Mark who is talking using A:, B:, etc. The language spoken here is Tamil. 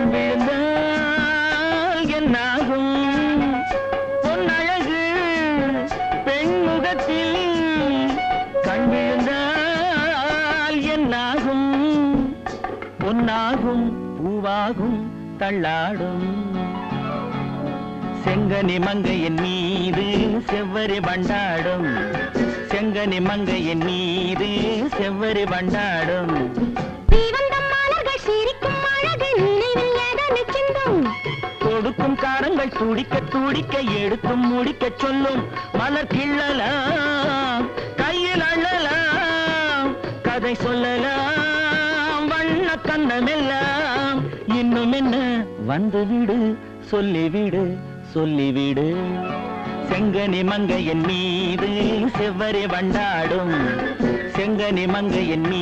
A: கண் விழுந்தால் என்னாகும் பொன்னழகு பெண்முகத்தில் கண் விழுந்தால் என்னாகும் பொன்னாகும் பூவாகும் தள்ளாடும் செங்கனி மங்கையின் மீது செவ்வரி வண்டாடும் செங்கனி மங்கையின் மீது செவ்வரி வண்டாடும் கொடுக்கும் காரங்கள் துடிக்க துடிக்க எடுத்தும் முடிக்க சொல்லும் மலர் கிள்ளலாம் கையில் அள்ளலாம் கதை சொல்லலாம் வண்ண கண்ணமெல்லாம் இன்னும் என்ன வந்து விடு சொல்லிவிடு சொல்லிவிடு செங்கனி மங்கையின் மீது செவ்வரி வண்டாடும் செங்கனி மங்கையின் மீது